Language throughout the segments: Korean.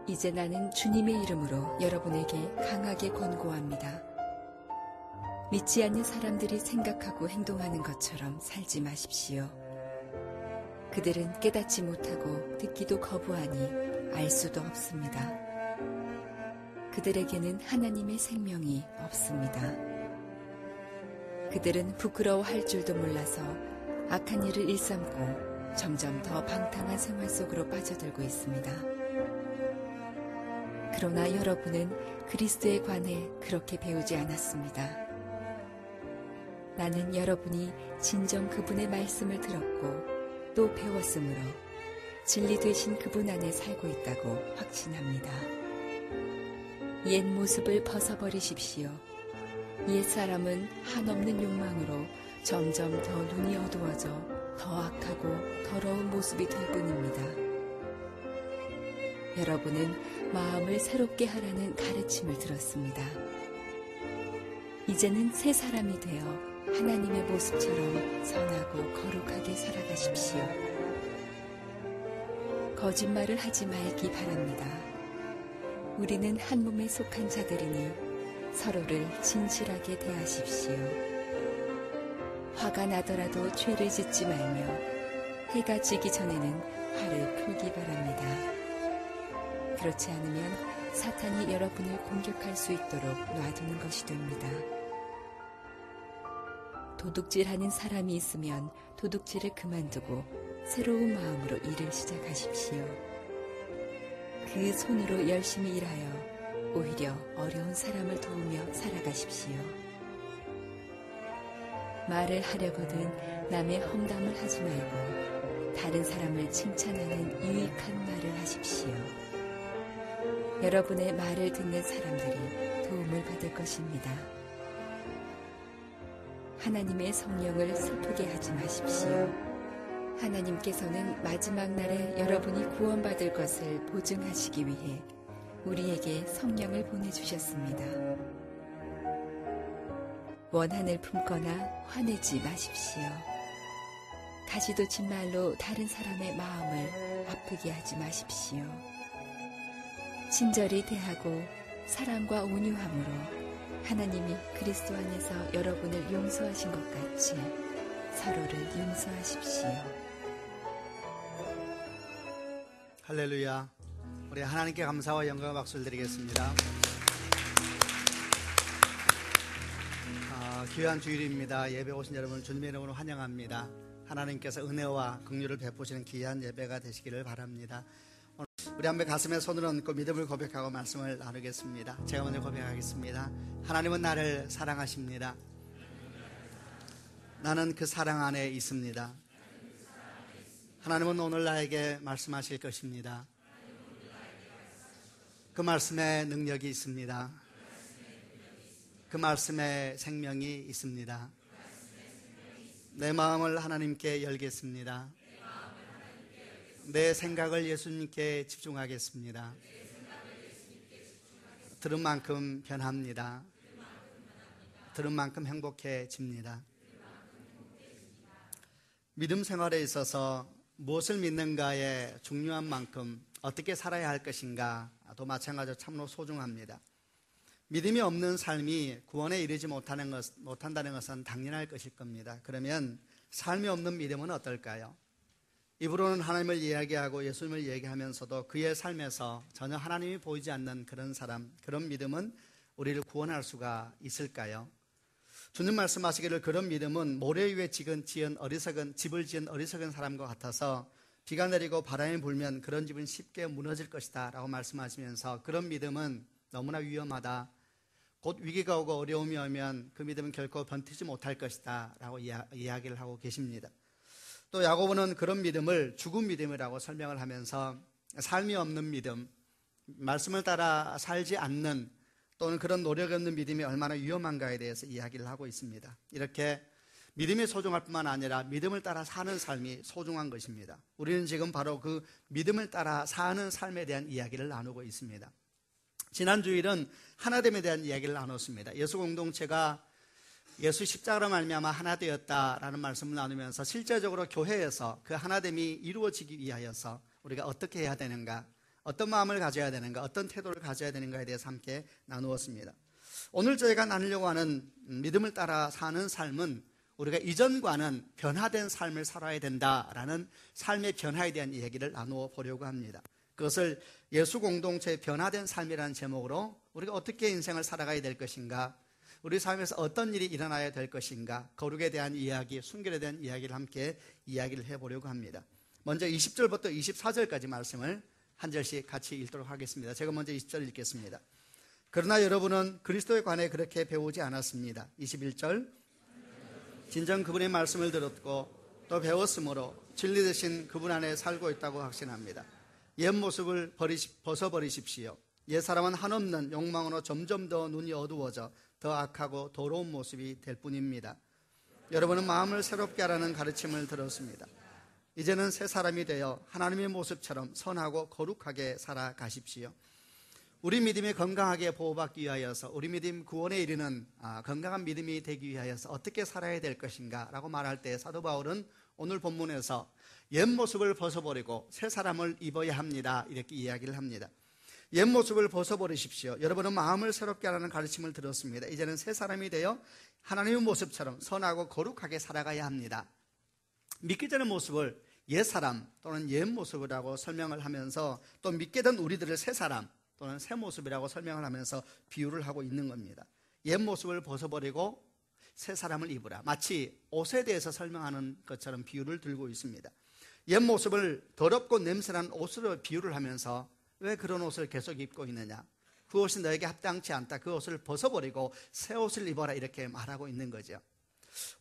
이제 나는 주님의 이름으로 여러분에게 강하게 권고합니다. 믿지 않는 사람들이 생각하고 행동하는 것처럼 살지 마십시오. 그들은 깨닫지 못하고 듣기도 거부하니 알 수도 없습니다. 그들에게는 하나님의 생명이 없습니다. 그들은 부끄러워할 줄도 몰라서 악한 일을 일삼고 점점 더 방탕한 생활 속으로 빠져들고 있습니다. 그러나 여러분은 그리스도에 관해 그렇게 배우지 않았습니다. 나는 여러분이 진정 그분의 말씀을 들었고 또 배웠으므로 진리 되신 그분 안에 살고 있다고 확신합니다. 옛 모습을 벗어버리십시오. 옛사람은 한없는 욕망으로 점점 더 눈이 어두워져 더 악하고 더러운 모습이 될 뿐입니다. 여러분은 마음을 새롭게 하라는 가르침을 들었습니다. 이제는 새 사람이 되어 하나님의 모습처럼 선하고 거룩하게 살아가십시오. 거짓말을 하지 말기 바랍니다. 우리는 한 몸에 속한 자들이니 서로를 진실하게 대하십시오. 화가 나더라도 죄를 짓지 말며 해가 지기 전에는 화를 풀기 바랍니다. 그렇지 않으면 사탄이 여러분을 공격할 수 있도록 놔두는 것이 됩니다. 도둑질하는 사람이 있으면 도둑질을 그만두고 새로운 마음으로 일을 시작하십시오. 그 손으로 열심히 일하여 오히려 어려운 사람을 도우며 살아가십시오. 말을 하려거든 남의 험담을 하지 말고 다른 사람을 칭찬하는 유익한 말을 하십시오. 여러분의 말을 듣는 사람들이 도움을 받을 것입니다. 하나님의 성령을 슬프게 하지 마십시오. 하나님께서는 마지막 날에 여러분이 구원받을 것을 보증하시기 위해 우리에게 성령을 보내주셨습니다. 원한을 품거나 화내지 마십시오. 가시도 친 말로 다른 사람의 마음을 아프게 하지 마십시오. 친절히 대하고 사랑과 온유함으로 하나님이 그리스도 안에서 여러분을 용서하신 것 같이 서로를 용서하십시오. 할렐루야. 우리 하나님께 감사와 영광과 박수를 드리겠습니다. 귀한 주일입니다. 예배 오신 여러분 주님의 이름으로 환영합니다. 하나님께서 은혜와 긍휼을 베푸시는 귀한 예배가 되시기를 바랍니다. 우리 한번 가슴에 손을 얹고 믿음을 고백하고 말씀을 나누겠습니다. 제가 먼저 고백하겠습니다. 하나님은 나를 사랑하십니다. 나는 그 사랑 안에 있습니다. 하나님은 오늘 나에게 말씀하실 것입니다. 그 말씀에 능력이 있습니다. 그 말씀에 생명이 있습니다. 내 마음을 하나님께 열겠습니다. 내 생각을 예수님께 집중하겠습니다. 들은 만큼 변합니다. 들은 만큼 행복해집니다. 믿음 생활에 있어서 무엇을 믿는가에 중요한 만큼 어떻게 살아야 할 것인가도 마찬가지로 참으로 소중합니다. 믿음이 없는 삶이 구원에 이르지 못한다는 것은 당연할 것일 겁니다. 그러면 삶이 없는 믿음은 어떨까요? 입으로는 하나님을 이야기하고 예수님을 얘기하면서도 그의 삶에서 전혀 하나님이 보이지 않는 그런 사람, 그런 믿음은 우리를 구원할 수가 있을까요? 주님 말씀하시기를 그런 믿음은 모래 위에 집을 지은 어리석은 사람과 같아서 비가 내리고 바람이 불면 그런 집은 쉽게 무너질 것이다 라고 말씀하시면서 그런 믿음은 너무나 위험하다. 곧 위기가 오고 어려움이 오면 그 믿음은 결코 버티지 못할 것이다 라고 이야기를 하고 계십니다. 또 야고보는 그런 믿음을 죽은 믿음이라고 설명을 하면서 삶이 없는 믿음, 말씀을 따라 살지 않는 또는 그런 노력이 없는 믿음이 얼마나 위험한가에 대해서 이야기를 하고 있습니다. 이렇게 믿음이 소중할 뿐만 아니라 믿음을 따라 사는 삶이 소중한 것입니다. 우리는 지금 바로 그 믿음을 따라 사는 삶에 대한 이야기를 나누고 있습니다. 지난 주일은 하나됨에 대한 이야기를 나눴습니다. 예수 공동체가 예수 십자가로 말미암아 하나 되었다라는 말씀을 나누면서 실제적으로 교회에서 그 하나됨이 이루어지기 위하여서 우리가 어떻게 해야 되는가, 어떤 마음을 가져야 되는가, 어떤 태도를 가져야 되는가에 대해서 함께 나누었습니다. 오늘 저희가 나누려고 하는 믿음을 따라 사는 삶은 우리가 이전과는 변화된 삶을 살아야 된다라는 삶의 변화에 대한 이야기를 나누어 보려고 합니다. 그것을 예수 공동체의 변화된 삶이라는 제목으로 우리가 어떻게 인생을 살아가야 될 것인가, 우리 삶에서 어떤 일이 일어나야 될 것인가, 거룩에 대한 이야기, 순결에 대한 이야기를 함께 이야기를 해보려고 합니다. 먼저 20절부터 24절까지 말씀을 한 절씩 같이 읽도록 하겠습니다. 제가 먼저 20절 읽겠습니다. 그러나 여러분은 그리스도에 관해 그렇게 배우지 않았습니다. 21절, 진정 그분의 말씀을 들었고 또 배웠으므로 진리 되신 그분 안에 살고 있다고 확신합니다. 옛 모습을 벗어버리십시오. 옛 사람은 한없는 욕망으로 점점 더 눈이 어두워져 더 악하고 더러운 모습이 될 뿐입니다. 여러분은 마음을 새롭게 하라는 가르침을 들었습니다. 이제는 새 사람이 되어 하나님의 모습처럼 선하고 거룩하게 살아가십시오. 우리 믿음이 건강하게 보호받기 위하여서, 우리 믿음 구원에 이르는 건강한 믿음이 되기 위하여서 어떻게 살아야 될 것인가 라고 말할 때 사도 바울은 오늘 본문에서 옛 모습을 벗어버리고 새 사람을 입어야 합니다, 이렇게 이야기를 합니다. 옛 모습을 벗어버리십시오. 여러분은 마음을 새롭게 하라는 가르침을 들었습니다. 이제는 새 사람이 되어 하나님의 모습처럼 선하고 거룩하게 살아가야 합니다. 믿기 전의 모습을 옛 사람 또는 옛 모습이라고 설명을 하면서 또 믿게 된 우리들을 새 사람 또는 새 모습이라고 설명을 하면서 비유를 하고 있는 겁니다. 옛 모습을 벗어버리고 새 사람을 입으라. 마치 옷에 대해서 설명하는 것처럼 비유를 들고 있습니다. 옛 모습을 더럽고 냄새난 옷으로 비유를 하면서 왜 그런 옷을 계속 입고 있느냐, 그 옷이 너에게 합당치 않다, 그 옷을 벗어버리고 새 옷을 입어라, 이렇게 말하고 있는 거죠.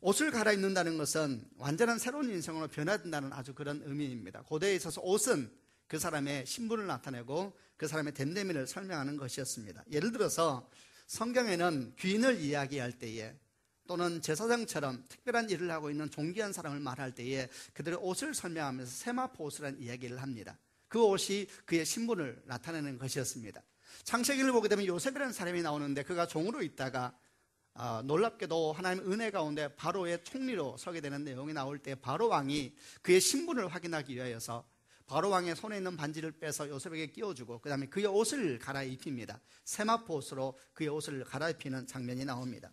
옷을 갈아입는다는 것은 완전한 새로운 인생으로 변화된다는 아주 그런 의미입니다. 고대에 있어서 옷은 그 사람의 신분을 나타내고 그 사람의 됨됨이를 설명하는 것이었습니다. 예를 들어서 성경에는 귀인을 이야기할 때에 또는 제사장처럼 특별한 일을 하고 있는 존귀한 사람을 말할 때에 그들의 옷을 설명하면서 세마포 옷이라는 이야기를 합니다. 그 옷이 그의 신분을 나타내는 것이었습니다. 창세기를 보게 되면 요셉이라는 사람이 나오는데 그가 종으로 있다가 놀랍게도 하나님의 은혜 가운데 바로의 총리로 서게 되는 내용이 나올 때 바로 왕이 그의 신분을 확인하기 위하여서 바로 왕의 손에 있는 반지를 빼서 요셉에게 끼워주고 그 다음에 그의 옷을 갈아입힙니다. 세마포 옷으로 그의 옷을 갈아입히는 장면이 나옵니다.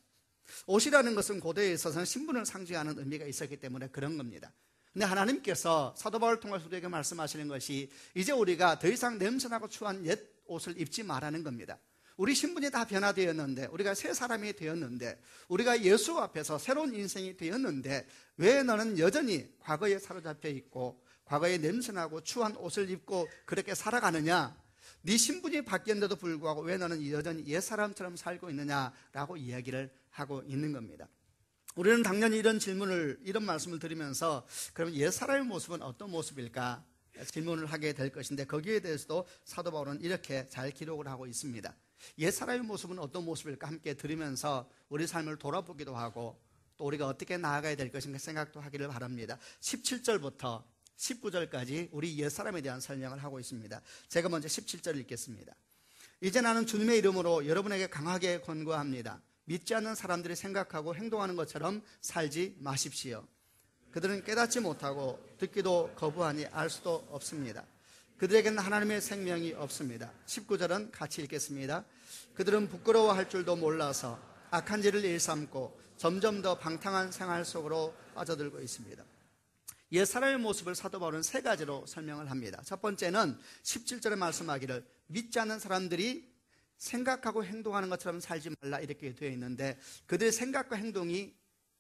옷이라는 것은 고대에 있어서는 신분을 상징하는 의미가 있었기 때문에 그런 겁니다. 근데 하나님께서 사도 바울을 통해서 우리에게 말씀하시는 것이 이제 우리가 더 이상 냄새나고 추한 옛 옷을 입지 말라는 겁니다. 우리 신분이 다 변화되었는데, 우리가 새 사람이 되었는데, 우리가 예수 앞에서 새로운 인생이 되었는데 왜 너는 여전히 과거에 사로잡혀 있고 과거에 냄새나고 추한 옷을 입고 그렇게 살아가느냐, 네 신분이 바뀌었는데도 불구하고 왜 너는 여전히 옛사람처럼 살고 있느냐라고 이야기를 하고 있는 겁니다. 우리는 당연히 이런 말씀을 드리면서 그러면 옛사람의 모습은 어떤 모습일까 질문을 하게 될 것인데, 거기에 대해서도 사도 바울은 이렇게 잘 기록을 하고 있습니다. 옛사람의 모습은 어떤 모습일까 함께 들으면서 우리 삶을 돌아보기도 하고 또 우리가 어떻게 나아가야 될 것인가 생각도 하기를 바랍니다. 17절부터 19절까지 우리 옛사람에 대한 설명을 하고 있습니다. 제가 먼저 17절 읽겠습니다. 이제 나는 주님의 이름으로 여러분에게 강하게 권고합니다. 믿지 않는 사람들이 생각하고 행동하는 것처럼 살지 마십시오. 그들은 깨닫지 못하고 듣기도 거부하니 알 수도 없습니다. 그들에게는 하나님의 생명이 없습니다. 19절은 같이 읽겠습니다. 그들은 부끄러워할 줄도 몰라서 악한 일을 일삼고 점점 더 방탕한 생활 속으로 빠져들고 있습니다. 옛사람의 모습을 사도 바울은 세 가지로 설명을 합니다. 첫 번째는 17절에 말씀하기를 믿지 않는 사람들이 생각하고 행동하는 것처럼 살지 말라 이렇게 되어 있는데, 그들의 생각과 행동이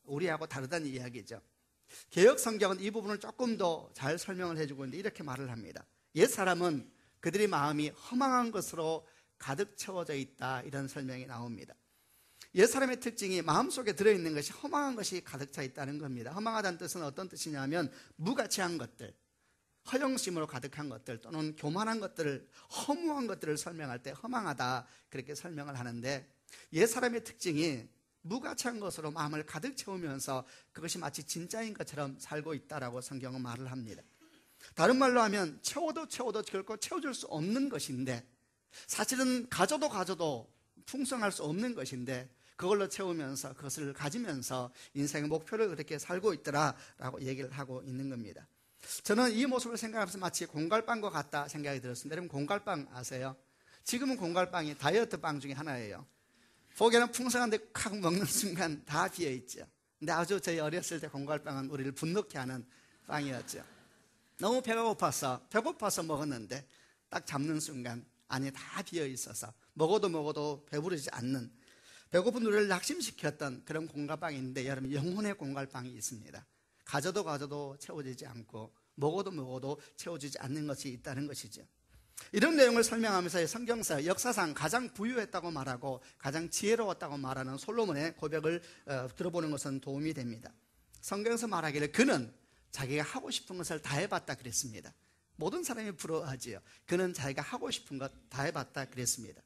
우리하고 다르다는 이야기죠. 개역 성경은 이 부분을 조금 더 잘 설명을 해주고 있는데 이렇게 말을 합니다. 옛사람은 그들의 마음이 허망한 것으로 가득 채워져 있다, 이런 설명이 나옵니다. 옛사람의 특징이 마음속에 들어있는 것이 허망한 것이 가득 차 있다는 겁니다. 허망하다는 뜻은 어떤 뜻이냐면 무가치한 것들, 허영심으로 가득한 것들 또는 교만한 것들을, 허무한 것들을 설명할 때 허망하다 그렇게 설명을 하는데, 옛사람의 특징이 무가치한 것으로 마음을 가득 채우면서 그것이 마치 진짜인 것처럼 살고 있다라고 성경은 말을 합니다. 다른 말로 하면 채워도 결코 채워줄 수 없는 것인데, 사실은 가져도 풍성할 수 없는 것인데 그걸로 채우면서 그것을 가지면서 인생의 목표를 그렇게 살고 있더라라고 얘기를 하고 있는 겁니다. 저는 이 모습을 생각하면서 마치 공갈빵과 같다 생각이 들었습니다. 여러분 공갈빵 아세요? 지금은 공갈빵이 다이어트 빵 중에 하나예요. 보기에는 풍성한데 칵 먹는 순간 다 비어있죠. 근데 아주 저희 어렸을 때 공갈빵은 우리를 분노케 하는 빵이었죠. 너무 배가 고파서 먹었는데 딱 잡는 순간 안에 다 비어있어서 먹어도 배부르지 않는, 배고픈 우리를 낙심시켰던 그런 공갈빵인데, 여러분 영혼의 공갈빵이 있습니다. 가져도 채워지지 않고 먹어도 채워지지 않는 것이 있다는 것이죠. 이런 내용을 설명하면서 성경사 역사상 가장 부유했다고 말하고 가장 지혜로웠다고 말하는 솔로몬의 고백을 들어보는 것은 도움이 됩니다. 성경에서 말하기를 그는 자기가 하고 싶은 것을 다 해봤다 그랬습니다. 모든 사람이 부러워하지요. 그는 자기가 하고 싶은 것 다 해봤다 그랬습니다.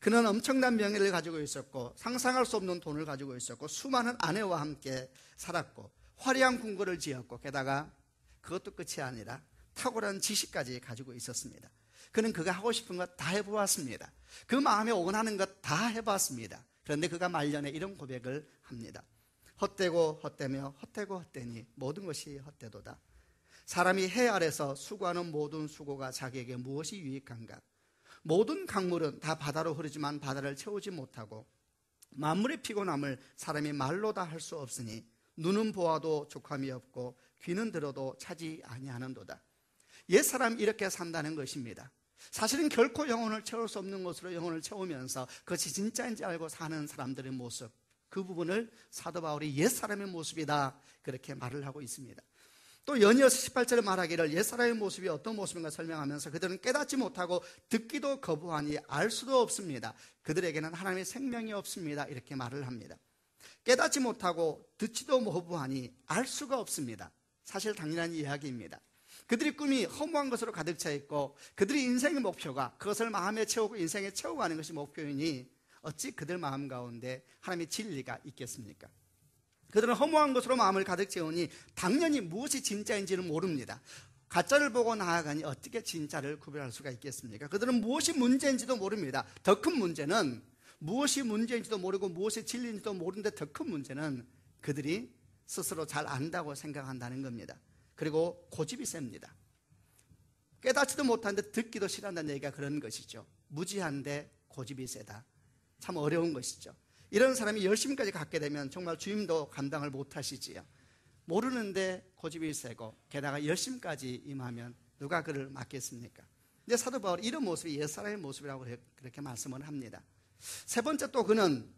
그는 엄청난 명예를 가지고 있었고 상상할 수 없는 돈을 가지고 있었고 수많은 아내와 함께 살았고 화려한 궁궐을 지었고 게다가 그것도 끝이 아니라 탁월한 지식까지 가지고 있었습니다. 그는 그가 하고 싶은 것 다 해보았습니다. 그 마음에 원하는 것 다 해봤습니다. 그런데 그가 말년에 이런 고백을 합니다. 헛되고 헛되며 헛되고 헛되니 모든 것이 헛되도다. 사람이 해 아래서 수고하는 모든 수고가 자기에게 무엇이 유익한가? 모든 강물은 다 바다로 흐르지만 바다를 채우지 못하고 만물의 피곤함을 사람이 말로 다 할 수 없으니 눈은 보아도 족함이 없고 귀는 들어도 차지 아니하는도다. 옛사람 이렇게 산다는 것입니다. 사실은 결코 영혼을 채울 수 없는 것으로 영혼을 채우면서 그것이 진짜인지 알고 사는 사람들의 모습, 그 부분을 사도 바울이 옛사람의 모습이다 그렇게 말을 하고 있습니다. 또 연이어서 18절에 말하기를 옛사람의 모습이 어떤 모습인가 설명하면서 그들은 깨닫지 못하고 듣기도 거부하니 알 수도 없습니다. 그들에게는 하나님의 생명이 없습니다. 이렇게 말을 합니다. 깨닫지 못하고 듣지도 거부하니 알 수가 없습니다. 사실 당연한 이야기입니다. 그들의 꿈이 허무한 것으로 가득 차 있고 그들의 인생의 목표가 그것을 마음에 채우고 인생에 채워가는 것이 목표이니 어찌 그들 마음 가운데 하나님의 진리가 있겠습니까? 그들은 허무한 것으로 마음을 가득 채우니 당연히 무엇이 진짜인지는 모릅니다. 가짜를 보고 나아가니 어떻게 진짜를 구별할 수가 있겠습니까? 그들은 무엇이 문제인지도 모릅니다. 더 큰 문제는 무엇이 문제인지도 모르고 무엇이 진리인지도 모르는데 더 큰 문제는 그들이 스스로 잘 안다고 생각한다는 겁니다. 그리고 고집이 셉니다. 깨닫지도 못하는데 듣기도 싫어한다는 얘기가 그런 것이죠. 무지한데 고집이 세다. 참 어려운 것이죠. 이런 사람이 열심까지 갖게 되면 정말 주임도 감당을 못하시지요. 모르는데 고집이 세고 게다가 열심까지 임하면 누가 그를 맡겠습니까? 근데 사도 바울이 이런 모습이 옛사람의 모습이라고 그렇게 말씀을 합니다. 세 번째 또 그는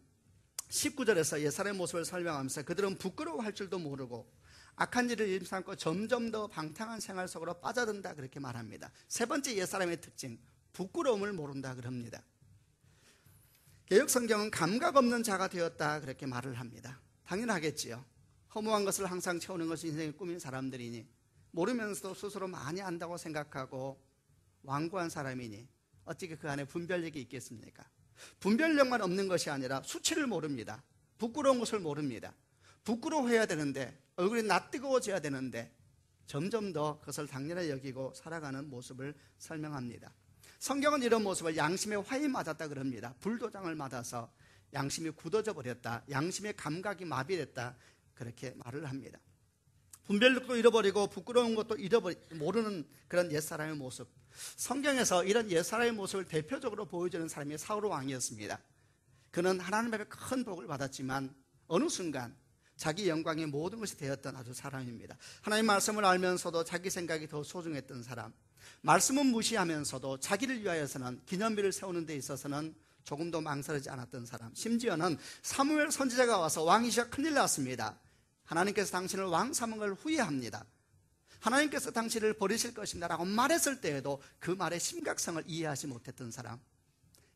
19절에서 옛사람의 모습을 설명하면서 그들은 부끄러워할 줄도 모르고 악한 일을 일삼고 점점 더 방탕한 생활 속으로 빠져든다 그렇게 말합니다. 세 번째 옛사람의 특징, 부끄러움을 모른다 그럽니다. 개역성경은 감각 없는 자가 되었다 그렇게 말을 합니다. 당연하겠지요. 허무한 것을 항상 채우는 것이 인생의 꿈인 사람들이니 모르면서도 스스로 많이 안다고 생각하고 완고한 사람이니 어떻게 그 안에 분별력이 있겠습니까? 분별력만 없는 것이 아니라 수치를 모릅니다. 부끄러운 것을 모릅니다. 부끄러워해야 되는데 얼굴이 낯뜨거워져야 되는데 점점 더 그것을 당연히 여기고 살아가는 모습을 설명합니다. 성경은 이런 모습을 양심의 화에 맞았다 그럽니다. 불도장을 맞아서 양심이 굳어져 버렸다. 양심의 감각이 마비됐다. 그렇게 말을 합니다. 분별력도 잃어버리고 부끄러운 것도 모르는 그런 옛사람의 모습. 성경에서 이런 옛사람의 모습을 대표적으로 보여주는 사람이 사울 왕이었습니다. 그는 하나님 앞에 큰 복을 받았지만 어느 순간 자기 영광의 모든 것이 되었던 아주 사람입니다. 하나님의 말씀을 알면서도 자기 생각이 더 소중했던 사람, 말씀은 무시하면서도 자기를 위하여서는 기념비를 세우는 데 있어서는 조금도 망설이지 않았던 사람, 심지어는 사무엘 선지자가 와서 왕이시여 큰일 났습니다. 하나님께서 당신을 왕 삼은 걸 후회합니다. 하나님께서 당신을 버리실 것입니다 라고 말했을 때에도 그 말의 심각성을 이해하지 못했던 사람.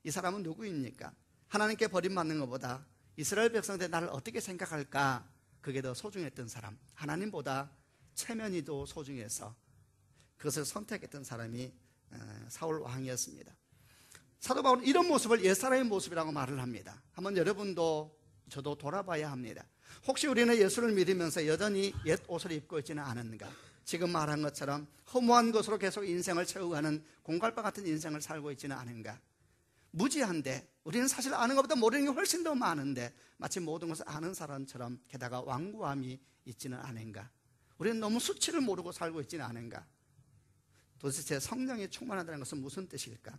이 사람은 누구입니까? 하나님께 버림받는 것보다 이스라엘 백성들 나를 어떻게 생각할까, 그게 더 소중했던 사람, 하나님보다 체면이 더 소중해서 그것을 선택했던 사람이 사울 왕이었습니다. 사도 바울은 이런 모습을 옛사람의 모습이라고 말을 합니다. 한번 여러분도 저도 돌아봐야 합니다. 혹시 우리는 예수를 믿으면서 여전히 옛 옷을 입고 있지는 않은가? 지금 말한 것처럼 허무한 것으로 계속 인생을 채워가는 공갈바 같은 인생을 살고 있지는 않은가? 무지한데 우리는 사실 아는 것보다 모르는 게 훨씬 더 많은데 마치 모든 것을 아는 사람처럼 게다가 완고함이 있지는 않은가? 우리는 너무 수치를 모르고 살고 있지는 않은가? 도대체 성령이 충만하다는 것은 무슨 뜻일까?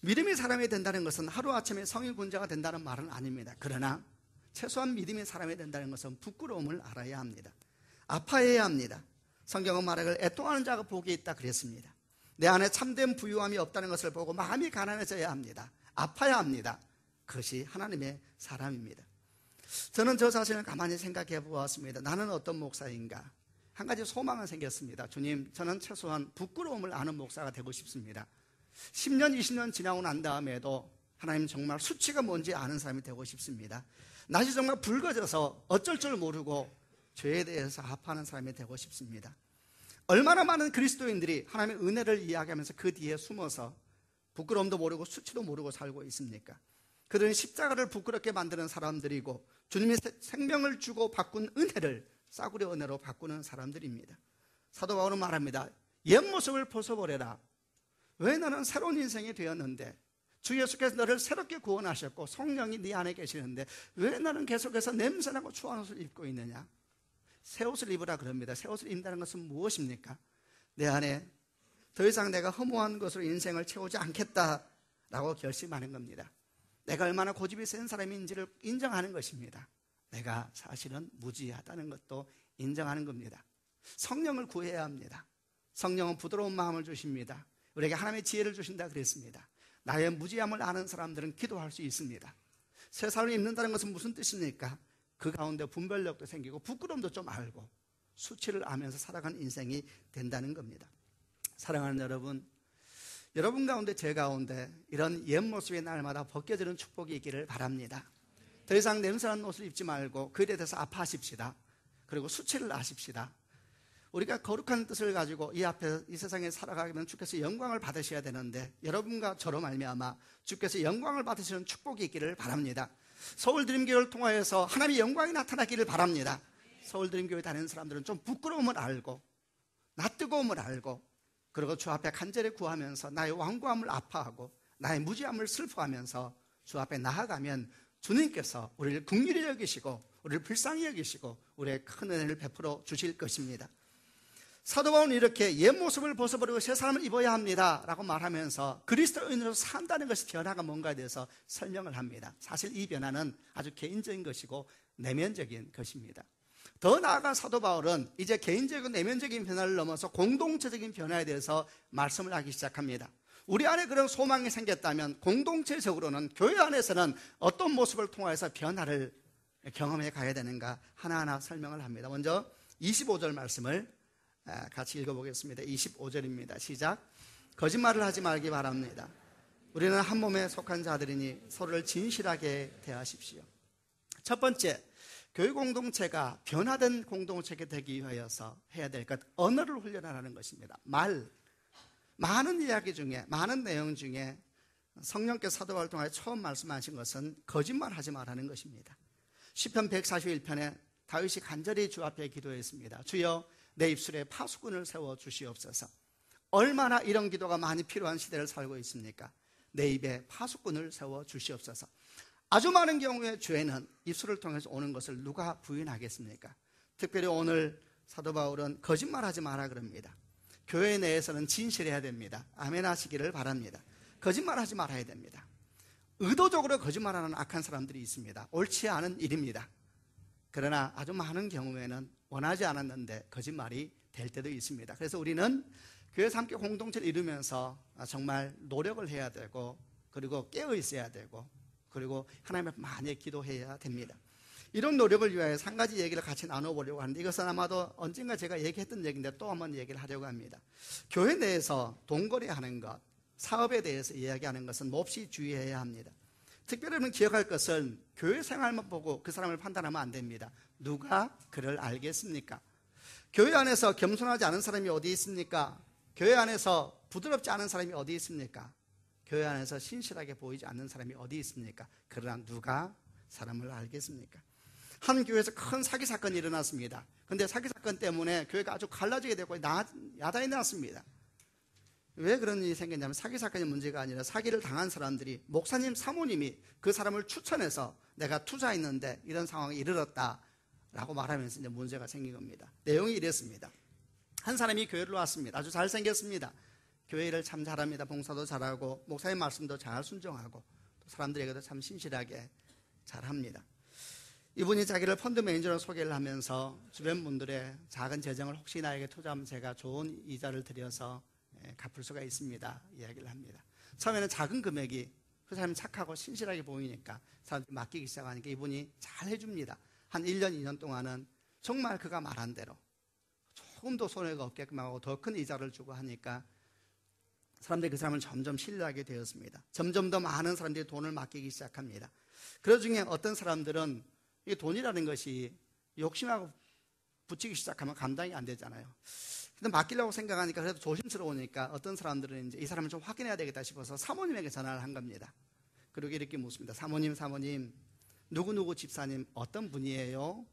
믿음이 사람이 된다는 것은 하루아침에 성인 군자가 된다는 말은 아닙니다. 그러나 최소한 믿음이 사람이 된다는 것은 부끄러움을 알아야 합니다. 아파해야 합니다. 성경은 말하길 애통하는 자가 복이 있다 그랬습니다. 내 안에 참된 부유함이 없다는 것을 보고 마음이 가난해져야 합니다. 아파야 합니다. 그것이 하나님의 사람입니다. 저는 저 자신을 가만히 생각해 보았습니다. 나는 어떤 목사인가? 한 가지 소망은 생겼습니다. 주님, 저는 최소한 부끄러움을 아는 목사가 되고 싶습니다. 10년, 20년 지나고 난 다음에도 하나님 정말 수치가 뭔지 아는 사람이 되고 싶습니다. 낮이 정말 붉어져서 어쩔 줄 모르고 죄에 대해서 아파하는 사람이 되고 싶습니다. 얼마나 많은 그리스도인들이 하나님의 은혜를 이야기하면서 그 뒤에 숨어서 부끄러움도 모르고 수치도 모르고 살고 있습니까? 그들은 십자가를 부끄럽게 만드는 사람들이고 주님이 생명을 주고 바꾼 은혜를 싸구려 은혜로 바꾸는 사람들입니다. 사도 바울은 말합니다. 옛 모습을 벗어버려라. 왜 너는 새로운 인생이 되었는데 주 예수께서 너를 새롭게 구원하셨고 성령이 네 안에 계시는데 왜 너는 계속해서 냄새나고 추한 옷을 입고 있느냐? 새 옷을 입으라 그럽니다. 새 옷을 입는다는 것은 무엇입니까? 내 안에 더 이상 내가 허무한 것으로 인생을 채우지 않겠다라고 결심하는 겁니다. 내가 얼마나 고집이 센 사람인지를 인정하는 것입니다. 내가 사실은 무지하다는 것도 인정하는 겁니다. 성령을 구해야 합니다. 성령은 부드러운 마음을 주십니다. 우리에게 하나님의 지혜를 주신다 그랬습니다. 나의 무지함을 아는 사람들은 기도할 수 있습니다. 새 삶을 입는다는 것은 무슨 뜻입니까? 그 가운데 분별력도 생기고 부끄러움도 좀 알고 수치를 아면서 살아가는 인생이 된다는 겁니다. 사랑하는 여러분, 여러분 가운데 제 가운데 이런 옛 모습의 날마다 벗겨지는 축복이 있기를 바랍니다. 더 이상 냄새나는 옷을 입지 말고 그에 대해서 아파하십시다. 그리고 수치를 아십시다. 우리가 거룩한 뜻을 가지고 이 앞에 이 세상에 살아가면 주께서 영광을 받으셔야 되는데 여러분과 저로 말미암아 주께서 영광을 받으시는 축복이 있기를 바랍니다. 서울드림교회를 통하여서 하나님의 영광이 나타나기를 바랍니다. 서울드림교회 다니는 사람들은 좀 부끄러움을 알고 낯뜨거움을 알고 그리고 주 앞에 간절히 구하면서 나의 완고함을 아파하고 나의 무지함을 슬퍼하면서 주 앞에 나아가면 주님께서 우리를 긍휼히 여기시고 우리를 불쌍히 여기시고 우리의 큰 은혜를 베풀어 주실 것입니다. 사도 바울은 이렇게 옛 모습을 벗어버리고 새 사람을 입어야 합니다 라고 말하면서 그리스도인으로 산다는 것이 변화가 뭔가에 대해서 설명을 합니다. 사실 이 변화는 아주 개인적인 것이고 내면적인 것입니다. 더 나아가 사도 바울은 이제 개인적이고 내면적인 변화를 넘어서 공동체적인 변화에 대해서 말씀을 하기 시작합니다. 우리 안에 그런 소망이 생겼다면 공동체적으로는 교회 안에서는 어떤 모습을 통해서 변화를 경험해 가야 되는가 하나하나 설명을 합니다. 먼저 25절 말씀을 같이 읽어보겠습니다. 25절입니다. 시작. 거짓말을 하지 말기 바랍니다. 우리는 한 몸에 속한 자들이니 서로를 진실하게 대하십시오. 첫 번째, 교회 공동체가 변화된 공동체가 되기 위하여서 해야 될 것, 언어를 훈련하라는 것입니다. 많은 이야기 중에, 많은 내용 중에 성령께서 사도 바울을 통해 처음 말씀하신 것은 거짓말하지 말라는 것입니다. 시편 141편에 다윗이 간절히 주 앞에 기도했습니다. 주여 내 입술에 파수꾼을 세워 주시옵소서. 얼마나 이런 기도가 많이 필요한 시대를 살고 있습니까? 내 입에 파수꾼을 세워 주시옵소서. 아주 많은 경우에 죄는 입술을 통해서 오는 것을 누가 부인하겠습니까? 특별히 오늘 사도 바울은 거짓말하지 마라 그럽니다. 교회 내에서는 진실해야 됩니다. 아멘 하시기를 바랍니다. 거짓말하지 말아야 됩니다. 의도적으로 거짓말하는 악한 사람들이 있습니다. 옳지 않은 일입니다. 그러나 아주 많은 경우에는 원하지 않았는데 거짓말이 될 때도 있습니다. 그래서 우리는 교회에서 함께 공동체를 이루면서 정말 노력을 해야 되고 그리고 깨어 있어야 되고 그리고 하나님 앞에 많이 기도해야 됩니다. 이런 노력을 위하여 한 가지 얘기를 같이 나눠보려고 하는데 이것은 아마도 언젠가 제가 얘기했던 얘기인데 또 한번 얘기를 하려고 합니다. 교회 내에서 돈거래하는 것, 사업에 대해서 이야기하는 것은 몹시 주의해야 합니다. 특별히 여러분 기억할 것은 교회 생활만 보고 그 사람을 판단하면 안 됩니다. 누가 그를 알겠습니까? 교회 안에서 겸손하지 않은 사람이 어디 있습니까? 교회 안에서 부드럽지 않은 사람이 어디 있습니까? 교회 안에서 신실하게 보이지 않는 사람이 어디 있습니까? 그러나 누가 사람을 알겠습니까? 한 교회에서 큰 사기 사건이 일어났습니다. 그런데 사기 사건 때문에 교회가 아주 갈라지게 되고 야단이 났습니다. 왜 그런 일이 생겼냐면 사기 사건이 문제가 아니라 사기를 당한 사람들이 목사님, 사모님이 그 사람을 추천해서 내가 투자했는데 이런 상황이 이르렀다 라고 말하면서 이제 문제가 생긴 겁니다. 내용이 이랬습니다. 한 사람이 교회를 왔습니다. 아주 잘생겼습니다. 교회 일을 참 잘합니다. 봉사도 잘하고 목사님 말씀도 잘 순종하고 또 사람들에게도 참 신실하게 잘합니다. 이분이 자기를 펀드 매니저로 소개를 하면서 주변 분들의 작은 재정을 혹시 나에게 투자하면 제가 좋은 이자를 들여서 갚을 수가 있습니다. 이야기를 합니다. 처음에는 작은 금액이 그 사람이 착하고 신실하게 보이니까 사람들이 맡기기 시작하니까 이분이 잘 해줍니다. 한 1년, 2년 동안은 정말 그가 말한 대로 조금도 손해가 없게끔 하고 더 큰 이자를 주고 하니까 사람들이 그 사람을 점점 신뢰하게 되었습니다. 점점 더 많은 사람들이 돈을 맡기기 시작합니다. 그 중에 어떤 사람들은 이 돈이라는 것이 욕심하고 붙이기 시작하면 감당이 안 되잖아요. 근데 맡기려고 생각하니까 그래도 조심스러우니까 어떤 사람들은 이제 이 사람을 좀 확인해야 되겠다 싶어서 사모님에게 전화를 한 겁니다. 그리고 이렇게 묻습니다. 사모님, 누구누구 집사님 어떤 분이에요?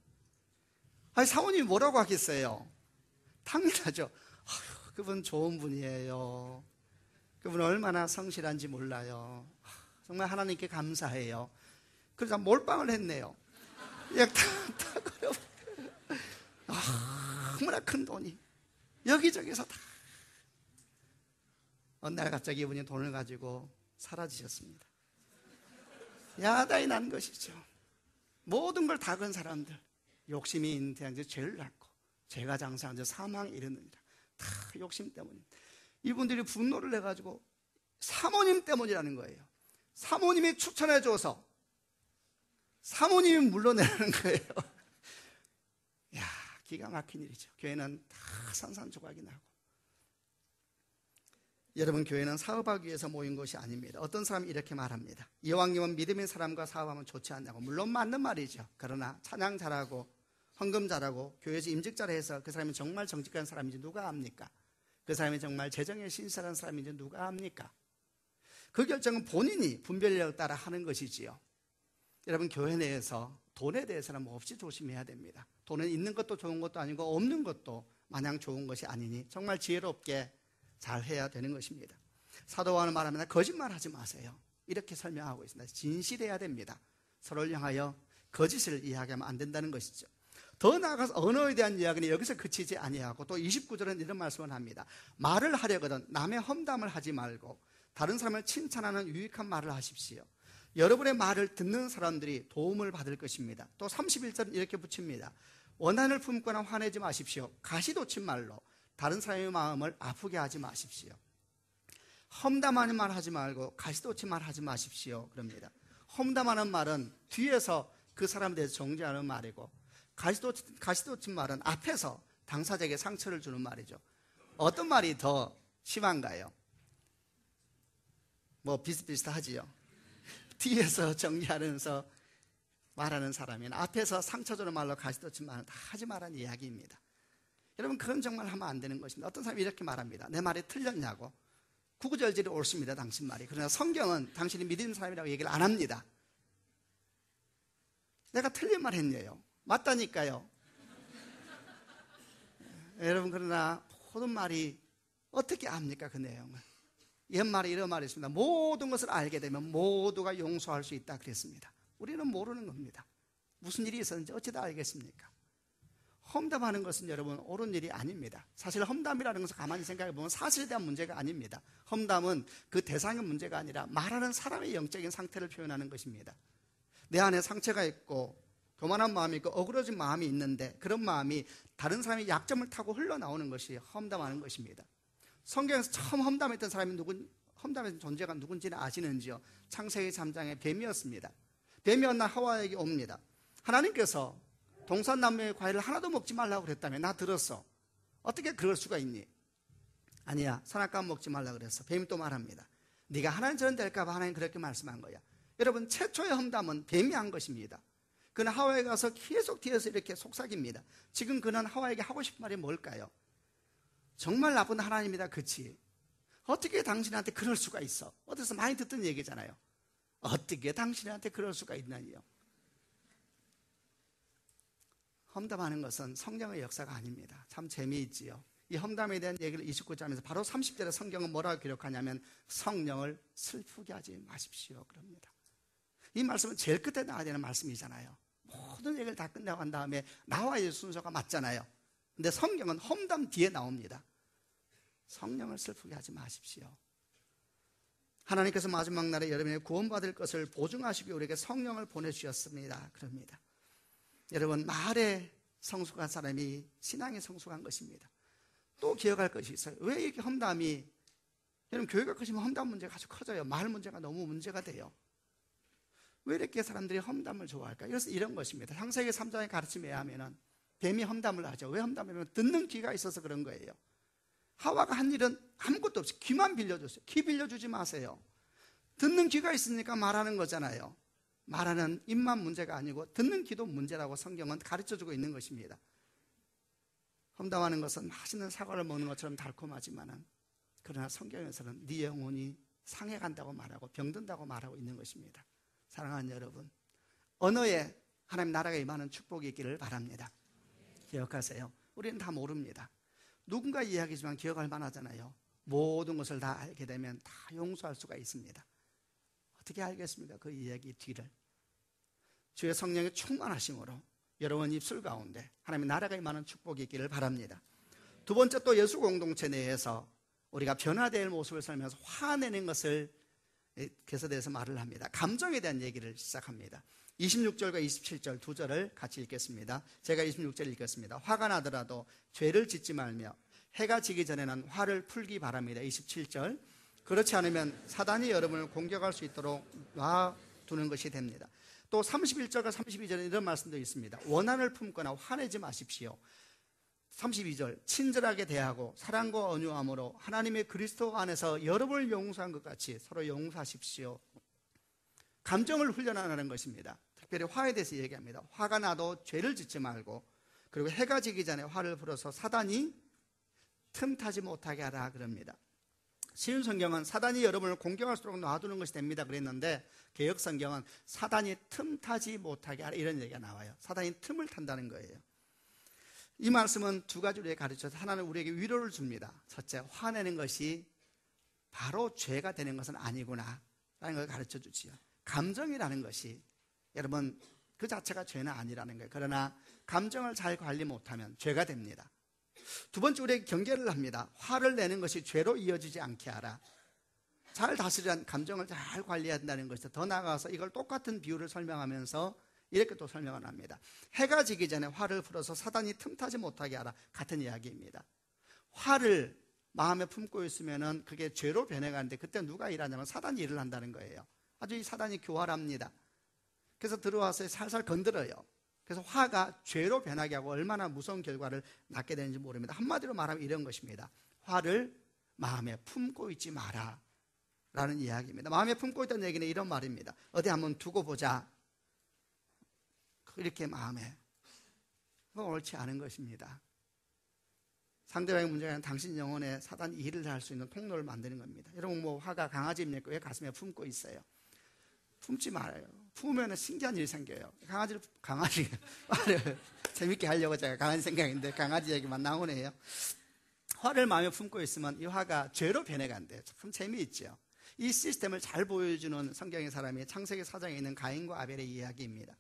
아니, 사모님이 뭐라고 하겠어요? 당연하죠. 그분 좋은 분이에요. 그분 얼마나 성실한지 몰라요. 정말 하나님께 감사해요. 그래서 몰빵을 했네요. 다 그려. 너무나 큰 돈이 여기저기서 다. 어느 날 갑자기 이분이 돈을 가지고 사라지셨습니다. 야단이 난 것이죠. 모든 걸 다 건 사람들, 욕심이 있는 대항제 죄를 낳고 죄가 장사한 사망에 이르느니라. 다 욕심 때문입니다. 이분들이 분노를 해가지고 사모님 때문이라는 거예요. 사모님이 추천해줘서 사모님이 물러내라는 거예요. 야, 기가 막힌 일이죠. 교회는 다 산산조각이 나고. 여러분, 교회는 사업하기 위해서 모인 것이 아닙니다. 어떤 사람이 이렇게 말합니다. 이왕이면 믿음의 사람과 사업하면 좋지 않냐고. 물론 맞는 말이죠. 그러나 찬양 잘하고 헌금 잘하고 교회에서 임직 잘해서 그 사람이 정말 정직한 사람인지 누가 압니까? 그 사람이 정말 재정에 신실한 사람인지 누가 압니까? 그 결정은 본인이 분별력을 따라 하는 것이지요. 여러분, 교회 내에서 돈에 대해서는 몹시 조심해야 됩니다. 돈은 있는 것도 좋은 것도 아니고 없는 것도 마냥 좋은 것이 아니니 정말 지혜롭게 잘 해야 되는 것입니다. 사도 바울은 말합니다. 거짓말하지 마세요. 이렇게 설명하고 있습니다. 진실해야 됩니다. 서로를 향하여 거짓을 이야기하면 안 된다는 것이죠. 더 나아가서 언어에 대한 이야기는 여기서 그치지 아니하고 또 29절은 이런 말씀을 합니다. 말을 하려거든 남의 험담을 하지 말고 다른 사람을 칭찬하는 유익한 말을 하십시오. 여러분의 말을 듣는 사람들이 도움을 받을 것입니다. 또 31절은 이렇게 붙입니다. 원한을 품거나 화내지 마십시오. 가시돋친 말로 다른 사람의 마음을 아프게 하지 마십시오. 험담하는 말 하지 말고 가시돋친 말 하지 마십시오. 그럽니다. 험담하는 말은 뒤에서 그 사람에 대해서 정죄하는 말이고 가시돋친 말은 앞에서 당사자에게 상처를 주는 말이죠. 어떤 말이 더 심한가요? 뭐 비슷비슷하지요. 뒤에서 정리하면서 말하는 사람이나 앞에서 상처 주는 말로 가시돋친 말은 다 하지 말라는 이야기입니다. 여러분, 그건 정말 하면 안 되는 것입니다. 어떤 사람이 이렇게 말합니다. 내 말이 틀렸냐고. 구구절절이 옳습니다. 당신 말이. 그러나 성경은 당신이 믿는 사람이라고 얘기를 안 합니다. 내가 틀린 말 했네요. 맞다니까요. 여러분, 그러나 모든 말이 어떻게 압니까? 그 내용을. 옛말에 이런 말이 있습니다. 모든 것을 알게 되면 모두가 용서할 수 있다 그랬습니다. 우리는 모르는 겁니다. 무슨 일이 있었는지 어찌다 알겠습니까? 험담하는 것은 여러분 옳은 일이 아닙니다. 사실 험담이라는 것을 가만히 생각해 보면 사실에 대한 문제가 아닙니다. 험담은 그 대상의 문제가 아니라 말하는 사람의 영적인 상태를 표현하는 것입니다. 내 안에 상처가 있고 교만한 마음이 있고 어그러진 마음이 있는데 그런 마음이 다른 사람의 약점을 타고 흘러나오는 것이 험담하는 것입니다. 성경에서 처음 험담했던 사람이 험담의 존재가 누군지는 아시는지요? 창세기 3장의 뱀이었습니다. 뱀이 어느 날 하와에게 옵니다. 하나님께서 동산나무의 과일을 하나도 먹지 말라고 그랬다며. 나 들었어. 어떻게 그럴 수가 있니? 아니야, 선악과는 먹지 말라고 그랬어. 뱀이 또 말합니다. 네가 하나님처럼 될까 봐 하나님 그렇게 말씀한 거야. 여러분, 최초의 험담은 뱀이 한 것입니다. 그는 하와에 가서 계속 뒤에서 이렇게 속삭입니다. 지금 그는 하와에게 하고 싶은 말이 뭘까요? 정말 나쁜 하나님이다, 그치? 어떻게 당신한테 그럴 수가 있어? 어디서 많이 듣던 얘기잖아요. 어떻게 당신한테 그럴 수가 있나니요? 험담하는 것은 성경의 역사가 아닙니다. 참 재미있지요. 이 험담에 대한 얘기를 29절에서 바로 30절에 성경은 뭐라고 기록하냐면 성령을 슬프게 하지 마십시오 그럽니다. 이 말씀은 제일 끝에 나와야 되는 말씀이잖아요. 모든 얘기를 다 끝내고 한 다음에 나와야 순서가 맞잖아요. 근데 성경은 험담 뒤에 나옵니다. 성령을 슬프게 하지 마십시오. 하나님께서 마지막 날에 여러분의 구원받을 것을 보증하시기 우리에게 성령을 보내주셨습니다. 그럽니다. 여러분, 말에 성숙한 사람이 신앙에 성숙한 것입니다. 또 기억할 것이 있어요. 왜 이렇게 험담이, 여러분 교회가 커지면 험담 문제가 아주 커져요. 말 문제가 너무 문제가 돼요. 왜 이렇게 사람들이 험담을 좋아할까? 그래서 이런 것입니다. 창세기 3장의 가르침에 의하면 뱀이 험담을 하죠. 왜 험담하면 듣는 귀가 있어서 그런 거예요. 하와가 한 일은 아무것도 없이 귀만 빌려줬어요. 귀 빌려주지 마세요. 듣는 귀가 있으니까 말하는 거잖아요. 말하는 입만 문제가 아니고 듣는 귀도 문제라고 성경은 가르쳐주고 있는 것입니다. 험담하는 것은 맛있는 사과를 먹는 것처럼 달콤하지만은, 그러나 성경에서는 네 영혼이 상해간다고 말하고 병든다고 말하고 있는 것입니다. 사랑하는 여러분, 언어에 하나님 나라가 임하는 축복이 있기를 바랍니다. 기억하세요. 우리는 다 모릅니다. 누군가 이야기지만 기억할 만하잖아요. 모든 것을 다 알게 되면 다 용서할 수가 있습니다. 어떻게 알겠습니까? 그 이야기 뒤를. 주의 성령의 충만하심으로 여러분 입술 가운데 하나님의 나라가 임하는 축복이 있기를 바랍니다. 두 번째, 또 예수 공동체 내에서 우리가 변화될 모습을 살면서 화내는 것을 개서대에서 말을 합니다. 감정에 대한 얘기를 시작합니다. 26절과 27절 두 절을 같이 읽겠습니다. 제가 26절 읽겠습니다. 화가 나더라도 죄를 짓지 말며 해가 지기 전에는 화를 풀기 바랍니다. 27절. 그렇지 않으면 사단이 여러분을 공격할 수 있도록 놔두는 것이 됩니다. 또 31절과 32절에 이런 말씀도 있습니다. 원한을 품거나 화내지 마십시오. 32절, 친절하게 대하고 사랑과 온유함으로 하나님의 그리스도 안에서 여러분을 용서한 것 같이 서로 용서하십시오. 감정을 훈련하는 것입니다. 특별히 화에 대해서 얘기합니다. 화가 나도 죄를 짓지 말고, 그리고 해가 지기 전에 화를 불어서 사단이 틈타지 못하게 하라 그럽니다. 쉬운 성경은 사단이 여러분을 공격할 수 있도록 놔두는 것이 됩니다 그랬는데, 개역 성경은 사단이 틈타지 못하게 하라 이런 얘기가 나와요. 사단이 틈을 탄다는 거예요. 이 말씀은 두 가지로 가르쳐서, 하나는 우리에게 위로를 줍니다. 첫째, 화내는 것이 바로 죄가 되는 것은 아니구나 라는 걸 가르쳐 주지요. 감정이라는 것이 여러분 그 자체가 죄는 아니라는 거예요. 그러나 감정을 잘 관리 못하면 죄가 됩니다. 두 번째, 우리에게 경계를 합니다. 화를 내는 것이 죄로 이어지지 않게 하라. 잘 다스리는 감정을 잘 관리해야 한다는 것이죠. 더 나아가서 이걸 똑같은 비유를 설명하면서 이렇게 또 설명을 합니다. 해가 지기 전에 화를 풀어서 사단이 틈타지 못하게 하라. 같은 이야기입니다. 화를 마음에 품고 있으면은 그게 죄로 변해가는데, 그때 누가 일하냐면 사단이 일을 한다는 거예요. 아주 이 사단이 교활합니다. 그래서 들어와서 살살 건드려요. 그래서 화가 죄로 변하게 하고 얼마나 무서운 결과를 낳게 되는지 모릅니다. 한마디로 말하면 이런 것입니다. 화를 마음에 품고 있지 마라 라는 이야기입니다. 마음에 품고 있다는 얘기는 이런 말입니다. 어디 한번 두고 보자, 이렇게 마음에. 그건 옳지 않은 것입니다. 상대방의 문제가 아니라 당신 영혼에 사단이 일을 할 수 있는 통로를 만드는 겁니다. 여러분, 뭐 화가 강아지입니까? 왜 가슴에 품고 있어요? 품지 말아요. 품으면 신기한 일이 생겨요. 강아지 재밌게 하려고 제가 강아지 생각인데 강아지 얘기만 나오네요. 화를 마음에 품고 있으면 이 화가 죄로 변해간대요. 참 재미있죠. 이 시스템을 잘 보여주는 성경의 사람이 창세기 4장에 있는 가인과 아벨의 이야기입니다.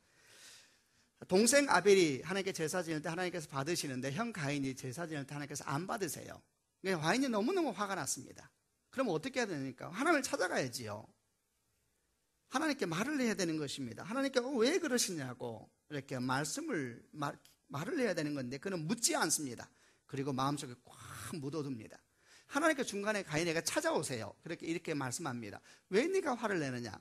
동생 아벨이 하나님께 제사 지낼 때 하나님께서 받으시는데, 형 가인이 제사 지낼 때 하나님께서 안 받으세요. 그러니까 가인이 너무너무 화가 났습니다. 그럼 어떻게 해야 되니까? 하나님을 찾아가야지요. 하나님께 말을 해야 되는 것입니다. 하나님께 왜 그러시냐고 이렇게 말을 해야 되는 건데, 그는 묻지 않습니다. 그리고 마음속에 꽉 묻어둡니다. 하나님께 중간에 가인에게 찾아오세요. 이렇게 말씀합니다. 왜 네가 화를 내느냐?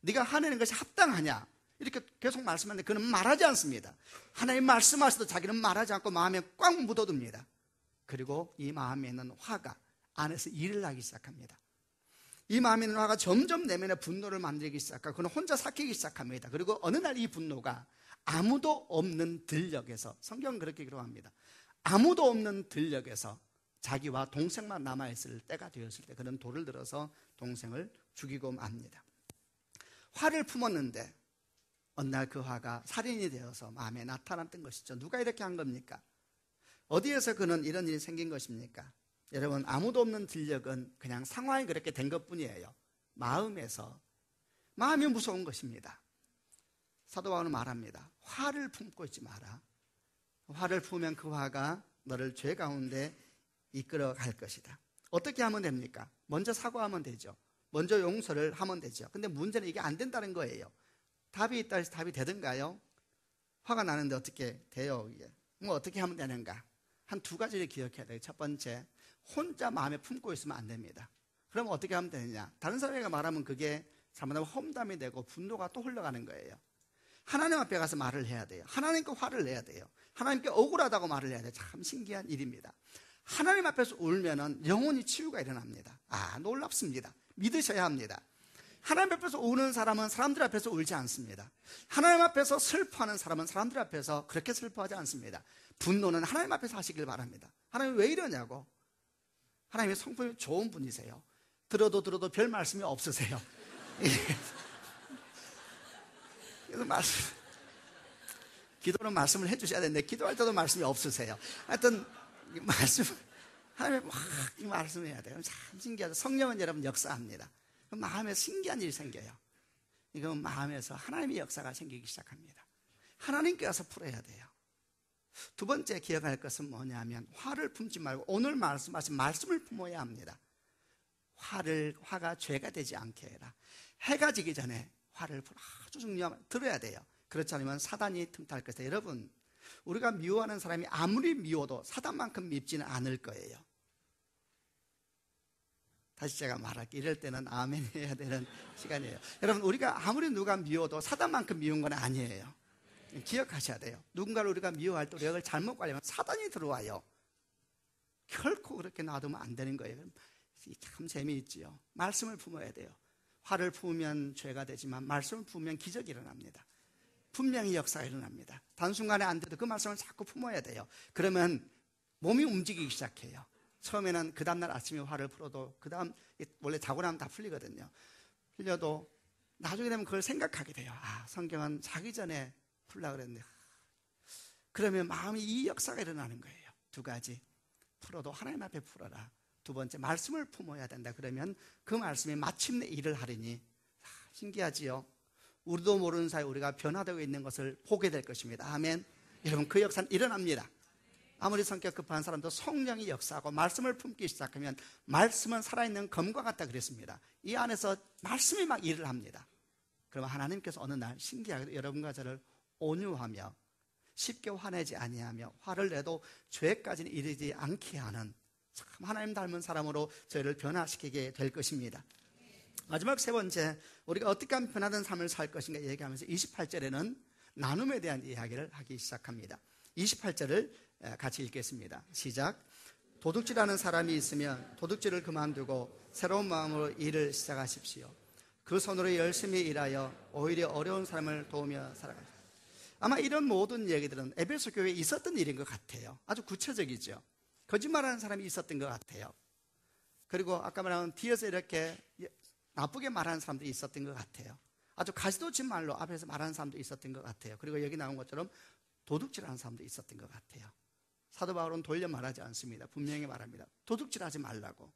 네가 화내는 것이 합당하냐? 이렇게 계속 말씀하는데 그는 말하지 않습니다. 하나님 말씀하셔도 자기는 말하지 않고 마음에 꽉 묻어둡니다. 그리고 이 마음에 있는 화가 안에서 일을 하기 시작합니다. 이 마음에 있는 화가 점점 내면에 분노를 만들기 시작하고 그는 혼자 삭히기 시작합니다. 그리고 어느 날 이 분노가 아무도 없는 들녘에서, 성경은 그렇게 기록합니다. 아무도 없는 들녘에서 자기와 동생만 남아있을 때가 되었을 때 그는 돌을 들어서 동생을 죽이고 맙니다. 화를 품었는데 어느 날 그 화가 살인이 되어서 마음에 나타났던 것이죠. 누가 이렇게 한 겁니까? 어디에서 그는 이런 일이 생긴 것입니까? 여러분, 아무도 없는 들녘은 그냥 상황이 그렇게 된 것뿐이에요. 마음이 무서운 것입니다. 사도 바울은 말합니다. 화를 품고 있지 마라. 화를 품으면 그 화가 너를 죄 가운데 이끌어 갈 것이다. 어떻게 하면 됩니까? 먼저 사과하면 되죠. 먼저 용서를 하면 되죠. 근데 문제는 이게 안 된다는 거예요. 답이 있다 해서 답이 되든가요? 화가 나는데 어떻게 돼요? 이게 뭐 어떻게 하면 되는가? 한 두 가지를 기억해야 돼요. 첫 번째, 혼자 마음에 품고 있으면 안 됩니다. 그럼 어떻게 하면 되느냐? 다른 사람에게 말하면 그게 잘못하면 험담이 되고 분노가 또 흘러가는 거예요. 하나님 앞에 가서 말을 해야 돼요. 하나님께 화를 내야 돼요. 하나님께 억울하다고 말을 해야 돼요. 참 신기한 일입니다. 하나님 앞에서 울면은 영원히 치유가 일어납니다. 놀랍습니다. 믿으셔야 합니다. 하나님 앞에서 우는 사람은 사람들 앞에서 울지 않습니다. 하나님 앞에서 슬퍼하는 사람은 사람들 앞에서 그렇게 슬퍼하지 않습니다. 분노는 하나님 앞에서 하시길 바랍니다. 하나님 왜 이러냐고. 하나님의 성품이 좋은 분이세요. 들어도 별 말씀이 없으세요. 그래서 기도는 말씀을 해주셔야 되는데 기도할 때도 말씀이 없으세요. 하여튼 하나님의 막 말씀해야 돼요. 참 신기하죠. 성령은 여러분 역사합니다. 마음에 신기한 일이 생겨요. 이건 마음에서 하나님의 역사가 생기기 시작합니다. 하나님께 가서 풀어야 돼요. 두 번째 기억할 것은 뭐냐면 화를 품지 말고 오늘 말씀하신 말씀을 품어야 합니다. 화가 죄가 되지 않게 해라. 해가 지기 전에 화를 풀어. 아주 중요하면 들어야 돼요. 그렇지 않으면 사단이 틈탈 것이다. 여러분, 우리가 미워하는 사람이 아무리 미워도 사단만큼 밉지는 않을 거예요. 다시 제가 말할게요. 이럴 때는 아멘 해야 되는 시간이에요. 여러분, 우리가 아무리 누가 미워도 사단만큼 미운 건 아니에요. 기억하셔야 돼요. 누군가를 우리가 미워할 때 우리가 잘못 관리하면 사단이 들어와요. 결코 그렇게 놔두면 안 되는 거예요. 참 재미있지요. 말씀을 품어야 돼요. 화를 품으면 죄가 되지만 말씀을 품으면 기적이 일어납니다. 분명히 역사가 일어납니다. 단순간에 안 돼도 그 말씀을 자꾸 품어야 돼요. 그러면 몸이 움직이기 시작해요. 처음에는 그 다음날 아침에 화를 풀어도 그 다음 원래 자고 나면 다 풀리거든요. 풀려도 나중에 되면 그걸 생각하게 돼요. 성경은 자기 전에 풀려고 그랬는데. 그러면 마음이 이 역사가 일어나는 거예요. 두 가지. 풀어도 하나님 앞에 풀어라. 두 번째, 말씀을 품어야 된다. 그러면 그 말씀이 마침내 일을 하리니. 신기하지요? 우리도 모르는 사이 우리가 변화되고 있는 것을 보게 될 것입니다. 아멘. 여러분, 그 역사는 일어납니다. 아무리 성격 급한 사람도 성령이 역사하고 말씀을 품기 시작하면 말씀은 살아있는 검과 같다 그랬습니다. 이 안에서 말씀이 막 일을 합니다. 그러면 하나님께서 어느 날 신기하게 여러분과 저를 온유하며 쉽게 화내지 아니하며 화를 내도 죄까지는 이르지 않게 하는 참 하나님 닮은 사람으로 저희를 변화시키게 될 것입니다. 마지막 세 번째, 우리가 어떻게 하면 변화된 삶을 살 것인가 얘기하면서 28절에는 나눔에 대한 이야기를 하기 시작합니다. 28절을 같이 읽겠습니다. 시작. 도둑질하는 사람이 있으면 도둑질을 그만두고 새로운 마음으로 일을 시작하십시오. 그 손으로 열심히 일하여 오히려 어려운 사람을 도우며 살아가십시오. 아마 이런 모든 얘기들은 에베소 교회에 있었던 일인 것 같아요. 아주 구체적이죠. 거짓말하는 사람이 있었던 것 같아요. 그리고 아까 말한 뒤에서 이렇게 나쁘게 말하는 사람들이 있었던 것 같아요. 아주 가시도친 말로 앞에서 말하는 사람도 있었던 것 같아요. 그리고 여기 나온 것처럼 도둑질하는 사람도 있었던 것 같아요. 사도 바울은 돌려 말하지 않습니다. 분명히 말합니다. 도둑질하지 말라고.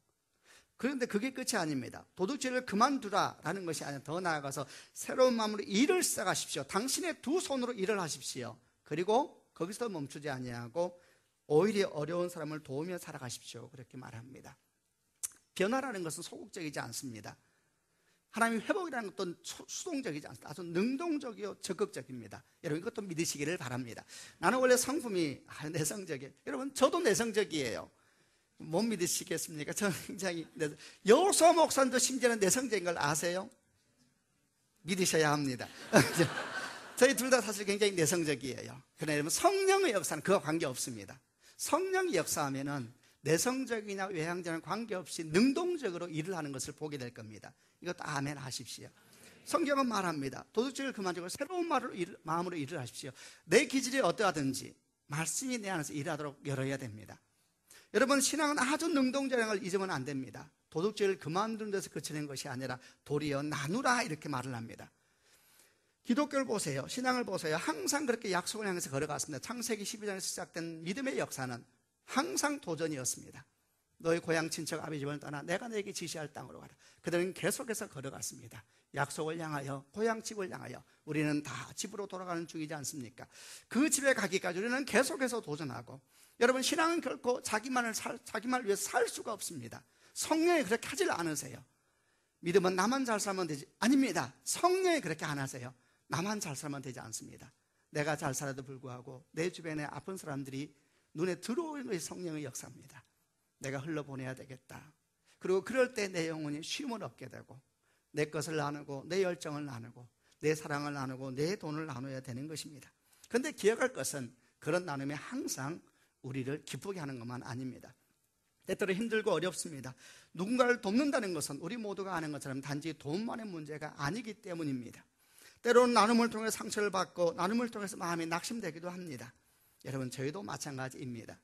그런데 그게 끝이 아닙니다. 도둑질을 그만두라라는 것이 아니라 더 나아가서 새로운 마음으로 일을 시작하십시오. 당신의 두 손으로 일을 하십시오. 그리고 거기서 멈추지 아니하고 오히려 어려운 사람을 도우며 살아가십시오. 그렇게 말합니다. 변화라는 것은 소극적이지 않습니다. 하나님의 회복이라는 것도 수동적이지 않습니다. 아주 능동적이고 적극적입니다. 여러분, 이것도 믿으시기를 바랍니다. 나는 원래 성품이 내성적이에요. 여러분, 저도 내성적이에요. 못 믿으시겠습니까? 저는 굉장히 여호수아 목사님도 심지어는 내성적인 걸 아세요? 믿으셔야 합니다. 저희 둘 다 사실 굉장히 내성적이에요. 그러나 여러분, 성령의 역사는 그와 관계없습니다. 성령이 역사하면은 내성적이나 외향적인 관계없이 능동적으로 일을 하는 것을 보게 될 겁니다. 이것도 아멘 하십시오. 성경은 말합니다. 도둑질을 그만두고 새로운 마음으로 일을 하십시오. 내 기질이 어떠하든지 말씀이 내 안에서 일하도록 열어야 됩니다. 여러분, 신앙은 아주 능동적인 걸 잊으면 안 됩니다. 도둑질을 그만두는 데서 그치는 것이 아니라 도리어 나누라 이렇게 말을 합니다. 기독교를 보세요. 신앙을 보세요. 항상 그렇게 약속을 향해서 걸어갔습니다. 창세기 12장에서 시작된 믿음의 역사는 항상 도전이었습니다. 너희 고향 친척 아비 집을 떠나 내가 너에게 지시할 땅으로 가라. 그들은 계속해서 걸어갔습니다. 약속을 향하여, 고향 집을 향하여. 우리는 다 집으로 돌아가는 중이지 않습니까? 그 집에 가기까지 우리는 계속해서 도전하고, 여러분, 신앙은 결코 자기만을 위해서 살 수가 없습니다. 성령이 그렇게 하질 않으세요. 믿음은 나만 잘 살면 되지, 아닙니다. 성령이 그렇게 안 하세요. 나만 잘 살면 되지 않습니다. 내가 잘 살아도 불구하고 내 주변에 아픈 사람들이 눈에 들어오는 것이 성령의 역사입니다. 내가 흘러보내야 되겠다. 그리고 그럴 때 내 영혼이 쉼을 얻게 되고, 내 것을 나누고, 내 열정을 나누고, 내 사랑을 나누고, 내 돈을 나눠야 되는 것입니다. 그런데 기억할 것은 그런 나눔이 항상 우리를 기쁘게 하는 것만 아닙니다. 때때로 힘들고 어렵습니다. 누군가를 돕는다는 것은 우리 모두가 아는 것처럼 단지 돈만의 문제가 아니기 때문입니다. 때로는 나눔을 통해 상처를 받고, 나눔을 통해서 마음이 낙심되기도 합니다. 여러분, 저희도 마찬가지입니다.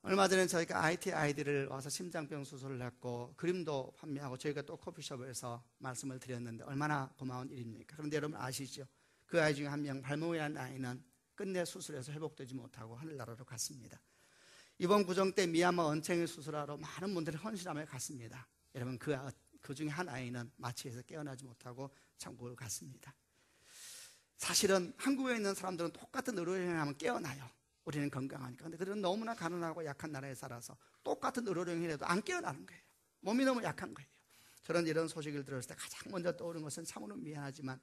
얼마 전에 저희가 IT 아이들을 와서 심장병 수술을 했고 그림도 판매하고, 저희가 또 커피숍에서 말씀을 드렸는데 얼마나 고마운 일입니까? 그런데 여러분 아시죠? 그 아이 중에 한 명, 발목이라는 아이는 끝내 수술해서 회복되지 못하고 하늘나라로 갔습니다. 이번 구정 때 미얀마 언챙이 수술하러 많은 분들이 헌신하며 갔습니다. 여러분, 그 중에 한 아이는 마취해서 깨어나지 못하고 천국을 갔습니다. 사실은 한국에 있는 사람들은 똑같은 의료행위를 하면 깨어나요. 우리는 건강하니까. 그런데 그들은 너무나 가난하고 약한 나라에 살아서 똑같은 의료행위를 해도 안 깨어나는 거예요. 몸이 너무 약한 거예요. 저는 이런 소식을 들었을 때 가장 먼저 떠오른 것은 참으로 미안하지만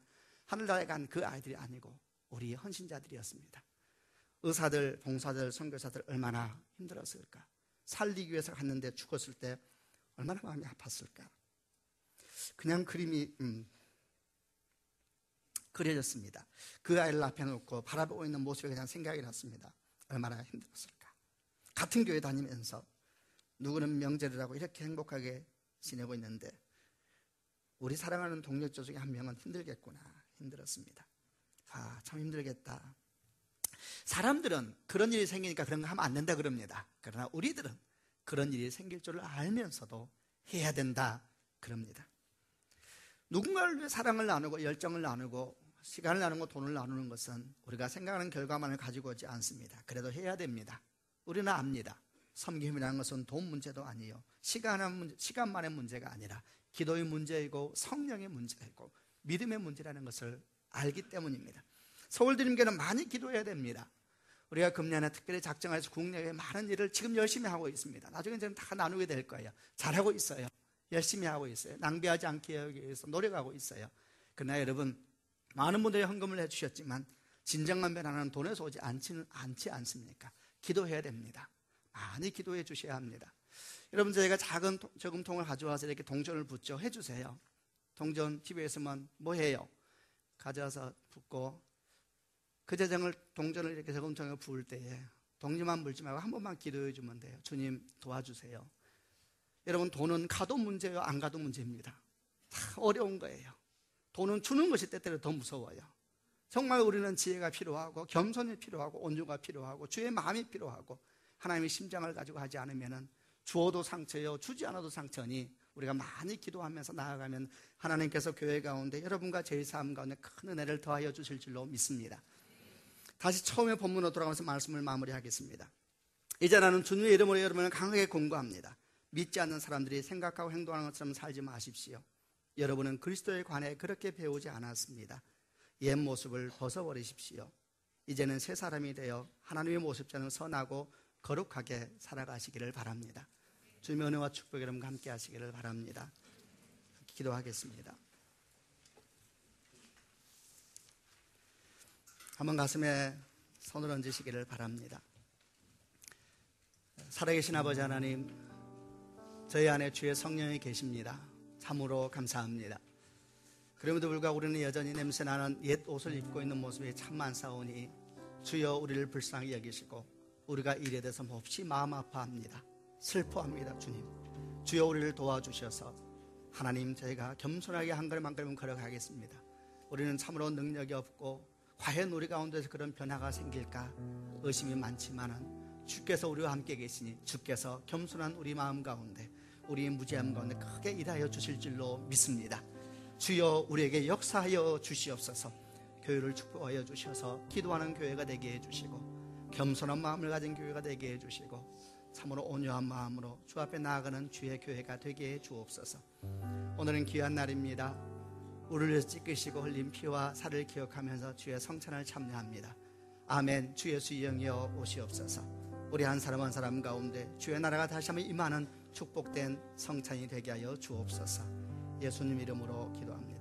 하늘나라에 간 그 아이들이 아니고 우리 헌신자들이었습니다. 의사들, 봉사들, 선교사들 얼마나 힘들었을까. 살리기 위해서 갔는데 죽었을 때 얼마나 마음이 아팠을까. 그냥 그림이 그려졌습니다. 그 아이를 앞에 놓고 바라보고 있는 모습이 그냥 생각이 났습니다. 얼마나 힘들었을까. 같은 교회 다니면서 누구는 명절을 하고 이렇게 행복하게 지내고 있는데 우리 사랑하는 동료조 중에 한 명은 힘들겠구나. 힘들었습니다. 아, 참 힘들겠다. 사람들은 그런 일이 생기니까 그런 거 하면 안 된다 그럽니다. 그러나 우리들은 그런 일이 생길 줄을 알면서도 해야 된다 그럽니다. 누군가를 위해 사랑을 나누고 열정을 나누고 시간을 나누고 돈을 나누는 것은 우리가 생각하는 결과만을 가지고 오지 않습니다. 그래도 해야 됩니다. 우리는 압니다. 섬김이라는 것은 돈 문제도 아니에요. 시간만의 문제가 아니라 기도의 문제이고 성령의 문제이고 믿음의 문제라는 것을 알기 때문입니다. 서울드림교회는 많이 기도해야 됩니다. 우리가 금년에 특별히 작정해서 국내에 많은 일을 지금 열심히 하고 있습니다. 나중에 저는 다 나누게 될 거예요. 잘하고 있어요. 열심히 하고 있어요. 낭비하지 않게 하기 위해서 노력하고 있어야. 그러나 여러분, 많은 분들이 헌금을 해주셨지만 진정한 변화는 돈에서 오지 않지 않습니까? 기도해야 됩니다. 많이 기도해 주셔야 합니다. 여러분, 저희가 작은 저금통을 가져와서 이렇게 동전을 붓죠. 해주세요. 동전 집에 있으면 뭐 해요? 가져와서 붓고 그 동전을 이렇게 저금통에 부을 때에 동전만 물지 말고 한 번만 기도해 주면 돼요. 주님 도와주세요. 여러분, 돈은 가도 문제예요, 안 가도 문제입니다. 다 어려운 거예요. 돈은 주는 것이 때때로 더 무서워요. 정말 우리는 지혜가 필요하고 겸손이 필요하고 온유가 필요하고 주의 마음이 필요하고 하나님의 심장을 가지고 하지 않으면 주어도 상처요, 주지 않아도 상처니 우리가 많이 기도하면서 나아가면 하나님께서 교회 가운데 여러분과 제 삶 가운데 큰 은혜를 더하여 주실 줄로 믿습니다. 다시 처음에 본문으로 돌아가면서 말씀을 마무리하겠습니다. 이제 나는 주님의 이름으로 여러분을 강하게 권고합니다. 믿지 않는 사람들이 생각하고 행동하는 것처럼 살지 마십시오. 여러분은 그리스도에 관해 그렇게 배우지 않았습니다. 옛 모습을 벗어버리십시오. 이제는 새 사람이 되어 하나님의 모습처럼 선하고 거룩하게 살아가시기를 바랍니다. 주님의 은혜와 축복이 여러분과 함께 하시기를 바랍니다. 기도하겠습니다. 한번 가슴에 손을 얹으시기를 바랍니다. 살아계신 아버지 하나님, 저희 안에 주의 성령이 계십니다. 참으로 감사합니다. 그럼에도 불구하고 우리는 여전히 냄새나는 옛 옷을 입고 있는 모습이 참 많사오니 주여 우리를 불쌍히 여기시고 우리가 일에 대해서 몹시 마음 아파합니다. 슬퍼합니다. 주님, 주여 우리를 도와주셔서 하나님, 저희가 겸손하게 한 걸음 한 걸음 걸어가겠습니다. 우리는 참으로 능력이 없고 과연 우리 가운데서 그런 변화가 생길까 의심이 많지만은 주께서 우리와 함께 계시니 주께서 겸손한 우리 마음 가운데, 우리의 무지함 가운데 크게 일하여 주실 줄로 믿습니다. 주여 우리에게 역사하여 주시옵소서. 교회를 축복하여 주셔서 기도하는 교회가 되게 해주시고 겸손한 마음을 가진 교회가 되게 해주시고 참으로 온유한 마음으로 주 앞에 나아가는 주의 교회가 되게 해 주옵소서. 오늘은 귀한 날입니다. 우리를 위해서 찢기시고 흘린 피와 살을 기억하면서 주의 성찬을 참여합니다. 아멘. 주 예수 영이여 오시옵소서. 우리 한 사람 한 사람 가운데 주의 나라가 다시 한번 임하는 축복된 성찬이 되게 하여 주옵소서. 예수님 이름으로 기도합니다.